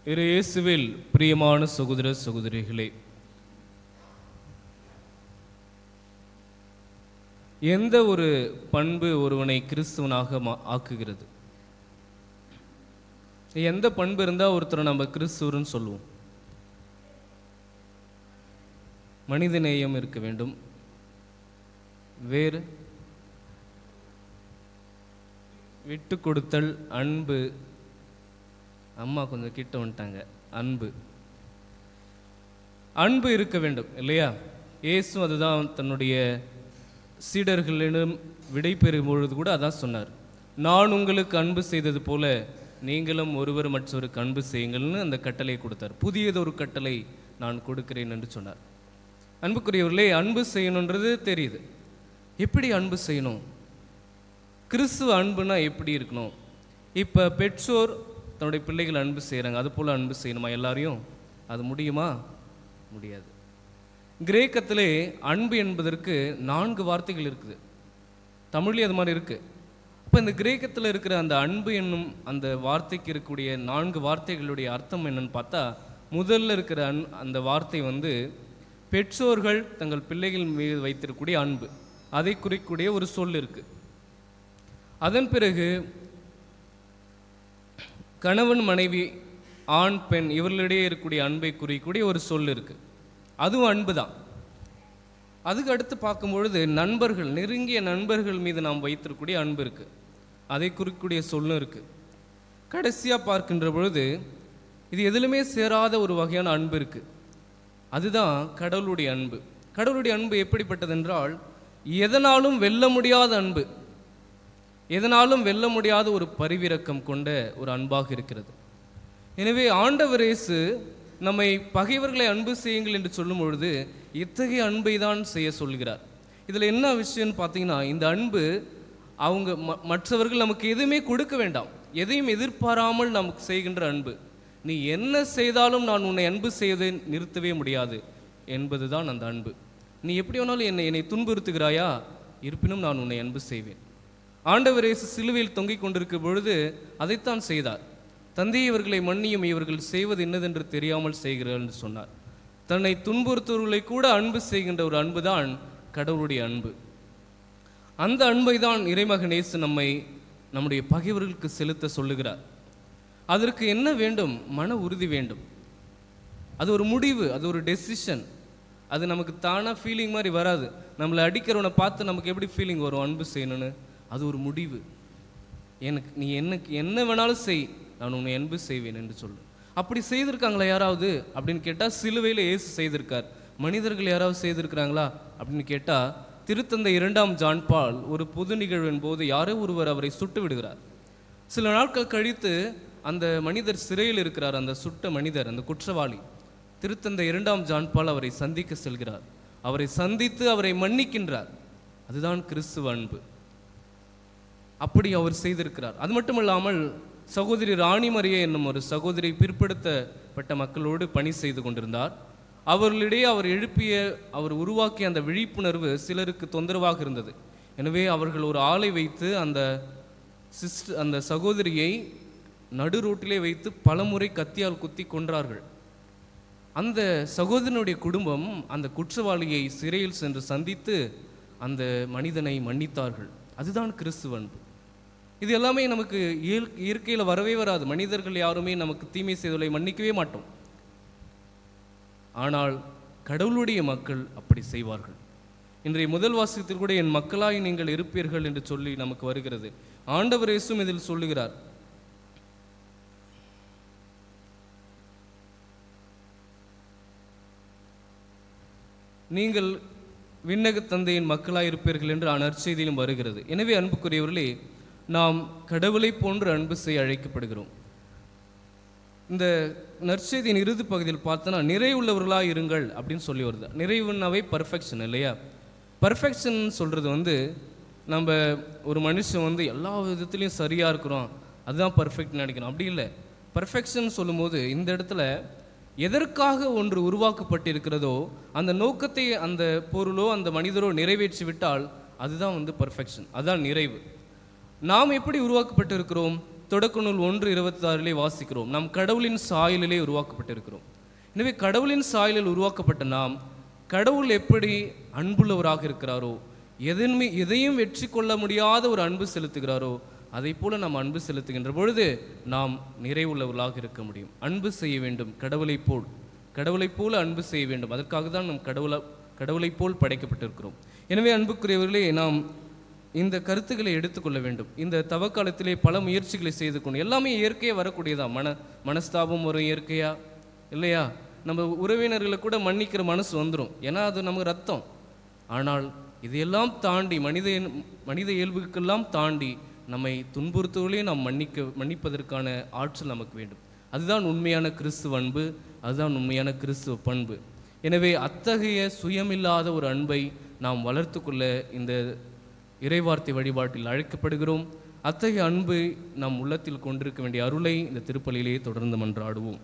இயேசுவில் பிரியமான சகோதர சகோதரிகளே, எந்த ஒரு பண்பு ஒருவனை கிறிஸ்துவனாக ஆக்குகிறது? எந்த பண்பு இருந்தால் ஒருத்தரை நம்ம கிறிஸ்துவன்னு சொல்லுவோம்? மனிதநேயம் இருக்க வேண்டும். வேறு விட்டு கொடுத்தல், அன்பு. அம்மா கொஞ்சம் கிட்ட வந்துட்டாங்க. அன்பு இருக்க வேண்டும் இல்லையா? இயேசு அதுதான் தன்னுடைய சீடர்களிடம் விடை பெறும் பொழுது கூட அதான் சொன்னார். நான் உங்களுக்கு அன்பு செய்தது போல நீங்களும் ஒருவர் மற்றவருக்கு அன்பு செய்யுங்கள்னு அந்த கட்டளையை கொடுத்தார். புதியதொரு கட்டளை நான் கொடுக்கிறேன் என்று சொன்னார். அன்புக்குரியவர்களே, அன்பு செய்யணுன்றது தெரியுது. எப்படி அன்பு செய்யணும்? கிறிஸ்துவ அன்புனா எப்படி இருக்கணும்? இப்போ பெற்றோர் தன்னுடைய பிள்ளைகள் அன்பு செய்கிறாங்க, அது போல் அன்பு செய்யணுமா எல்லாரையும்? அது முடியுமா? முடியாது. கிரேக்கத்திலே அன்பு என்பதற்கு 4 வார்த்தைகள் இருக்குது. தமிழ்லேயும் அது மாதிரி இருக்குது. அப்போ இந்த கிரேக்கத்தில் இருக்கிற அந்த அன்பு என்னும் அந்த வார்த்தைக்கு இருக்கக்கூடிய 4 வார்த்தைகளுடைய அர்த்தம் என்னன்னு பார்த்தா, முதல்ல இருக்கிற அந்த வார்த்தை பெற்றோர்கள் தங்கள் பிள்ளைகள் மீது வைத்திருக்கக்கூடிய அன்பு, அதை குறிக்கக்கூடிய ஒரு சொல் இருக்குது. அதன் பிறகு கணவன் மனைவி, ஆண் பெண் இவர்களிடையே இருக்கக்கூடிய அன்பை குறிக்கக்கூடிய ஒரு சொல் இருக்குது. அதுவும் அன்பு தான். அதுக்கு அடுத்து பார்க்கும்பொழுது நண்பர்கள், நெருங்கிய நண்பர்கள் மீது நாம் வைத்திருக்கக்கூடிய அன்பு இருக்குது, அதை குறிக்கக்கூடிய சொல்லும் இருக்குது. கடைசியாக பார்க்கின்ற பொழுது இது எதிலுமே சேராத ஒரு வகையான அன்பு இருக்குது. அதுதான் கடவுளுடைய அன்பு. கடவுளுடைய அன்பு எப்படிப்பட்டதென்றால், எதனாலும் வெல்ல முடியாத அன்பு, எதனாலும் வெல்ல முடியாத ஒரு பரிவிரக்கம் கொண்ட ஒரு அன்பாக இருக்கிறது. எனவே ஆண்டவர் இயேசு நம்மை பகைவர்களை அன்பு செய்யுங்கள் என்று சொல்லும் பொழுது இத்தகைய அன்பை தான் செய்ய சொல்கிறார். இதில் என்ன விஷயம்னு பார்த்தீங்கன்னா, இந்த அன்பு அவங்க மற்றவர்கள் நமக்கு எதுவுமே கொடுக்க வேண்டாம், எதையும் எதிர்பாராமல் நமக்கு செய்கின்ற அன்பு. நீ என்ன செய்தாலும் நான் உன்னை அன்பு செய்வதை நிறுத்தவே முடியாது என்பது தான் அந்த அன்பு. நீ எப்படி வேணாலும் என்னை துன்புறுத்துகிறாயா, இருப்பினும் நான் உன்னை அன்பு செய்வேன். ஆண்டவர் இயேசு சிலுவையில் தொங்கிக் கொண்டிருக்கும் பொழுது அதைத்தான் செய்தார். தந்தையை இவர்களை மன்னியும், இவர்கள் செய்வது என்னதென்று தெரியாமல் செய்கிறார்கள் என்று சொன்னார். தன்னை துன்புறுத்துவர்களை கூட அன்பு செய்கின்ற ஒரு அன்பு தான் கடவுளுடைய அன்பு. அந்த அன்பை தான் இறைமகன் இயேசு நம்முடைய பகைவர்களுக்கு செலுத்த சொல்லுகிறார். அதற்கு என்ன வேண்டும்? மன உறுதி வேண்டும். அது ஒரு முடிவு, அது ஒரு டெசிஷன். அது நமக்கு தானாக ஃபீலிங் மாதிரி வராது. நம்மளை அடிக்கிறவனை பார்த்து நமக்கு எப்படி ஃபீலிங் வரும் அன்பு செய்யணும்னு? அது ஒரு முடிவு. நீ என்ன வேணாலும் செய், நான் உன்னை அன்பு செய்வேன் என்று சொல்லு. அப்படி செய்திருக்காங்களா யாராவது அப்படின்னு கேட்டால், சிலுவையில் இயேசு செய்திருக்கார். மனிதர்கள் யாராவது செய்திருக்கிறாங்களா அப்படின்னு கேட்டால், திருத்தந்தை 2ஆம் ஜான் பால் ஒரு பொது நிகழ்வின் போது யாரோ ஒருவர் அவரை சுட்டு விடுகிறார். சில நாட்கள் கழித்து அந்த மனிதர் சிறையில் இருக்கிறார். அந்த சுட்ட மனிதர், அந்த குற்றவாளி, திருத்தந்தை 2ஆம் ஜான் பால் அவரை சந்திக்க செல்கிறார். அவரை சந்தித்து அவரை மன்னிக்கின்றார். அதுதான் கிறிஸ்துவ அன்பு. அப்படி அவர் செய்திருக்கிறார். அது மட்டுமல்லாமல் சகோதரி ராணி மரியா என்னும் ஒரு சகோதரி பிற்படுத்தப்பட்ட மக்களோடு பணி செய்து கொண்டிருந்தார். அவர்களிடையே அவர் உருவாக்கிய அந்த விழிப்புணர்வு சிலருக்கு தொந்தரவாக இருந்தது. எனவே அவர்கள் ஒரு ஆளை வைத்து அந்த சகோதரியை நடு ரோட்டிலே வைத்து பலமுறை கத்தியால் குத்தி கொன்றார்கள். அந்த சகோதரனுடைய குடும்பம் அந்த குற்றவாளியை சிறையில் சென்று சந்தித்து அந்த மனிதனை மன்னித்தார்கள். அதுதான் கிறிஸ்துவ அன்பு. இது எல்லாமே நமக்கு இயற்கையில் வரவே வராது. மனிதர்கள் யாருமே நமக்கு தீமை செய்தவர்களை மன்னிக்கவே மாட்டோம். ஆனால் கடவுளுடைய மக்கள் அப்படி செய்வார்கள். இன்றைய முதல் வாசகத்தில் கூட என் மக்களாய் நீங்கள் இருப்பீர்கள் என்று சொல்லி நமக்கு வருகிறது. ஆண்டவர் இயேசுவும் இதில் சொல்லுகிறார், நீங்கள் விண்ணக தந்தையின் மக்களாய் இருப்பீர்கள் என்று நற்செய்தியிலும் வருகிறது. எனவே அன்புக்குரியவர்களே, நாம் கடவுளை போன்று அன்பு செய்ய அழைக்கப்படுகிறோம். இந்த நற்செய்தியின் இறுதி பகுதியில் பார்த்தோன்னா, நிறைவுள்ளவர்களாக இருங்கள் அப்படின்னு சொல்லி வருது. நிறைவுன்னாவே பர்ஃபெக்ஷன் இல்லையா? பர்ஃபெக்ஷன் சொல்கிறது நம்ம ஒரு மனுஷன் எல்லா விதத்துலேயும் சரியாக இருக்கிறோம், அதுதான் பர்ஃபெக்ட்னு நினைக்கிறோம். அப்படி இல்லை. பர்ஃபெக்ஷன் சொல்லும்போது இந்த இடத்துல எதற்காக ஒன்று உருவாக்கப்பட்டிருக்கிறதோ அந்த நோக்கத்தை அந்த பொருளோ அந்த மனிதரோ நிறைவேற்றி விட்டால் அதுதான் பர்ஃபெக்ஷன், அதுதான் நிறைவு. நாம் எப்படி உருவாக்கப்பட்டிருக்கிறோம்? தொடக்க நூல் 1:26 வாசிக்கிறோம், நாம் கடவுளின் சாயலிலே உருவாக்கப்பட்டிருக்கிறோம். எனவே கடவுளின் சாயலில் உருவாக்கப்பட்ட நாம், கடவுள் எப்படி அன்புள்ளவராக இருக்கிறாரோ, எதையும் வெற்றி கொள்ள முடியாத ஒரு அன்பு செலுத்துகிறாரோ, அதை போல நாம் அன்பு செலுத்துகின்ற பொழுது நாம் நிறைவுள்ளவர்களாக இருக்க முடியும். அன்பு செய்ய வேண்டும், கடவுளைப் போல அன்பு செய்ய வேண்டும். அதற்காக தான் நாம் கடவுளைப் போல் படைக்கப்பட்டிருக்கிறோம். எனவே அன்புக்குரியவர்களே, நாம் இந்த கருத்துக்களை எடுத்துக்கொள்ள வேண்டும். இந்த தவக்காலத்திலே பல முயற்சிகளை செய்து கொண்டு, எல்லாமே இயற்கையாக வரக்கூடியதான். மனஸ்தாபம் ஒரு இயற்கையா இல்லையா? நம்ம உறவினர்களை கூட மன்னிக்கிற மனசு வந்துடும், ஏன்னா அது நமக்கு ரத்தம். ஆனால் இதையெல்லாம் தாண்டி, மனித இயல்புக்கெல்லாம் தாண்டி நம்மை துன்புறுத்துவர்களே நாம் மன்னிப்பதற்கான ஆற்றல் நமக்கு வேண்டும். அதுதான் உண்மையான கிறிஸ்துவ அன்பு, அதுதான் உண்மையான கிறிஸ்துவ பண்பு. எனவே அத்தகைய சுயமில்லாத ஒரு அன்பை நாம் வளர்த்து கொள்ள இந்த இறைவார்த்தை வழிபாட்டில் அழைக்கப்படுகிறோம். அத்தகைய அன்பை நாம் உள்ளத்தில் கொண்டிருக்க வேண்டிய அருளை இந்த திருப்பலியிலே தொடர்ந்து மன்றாடுவோம்.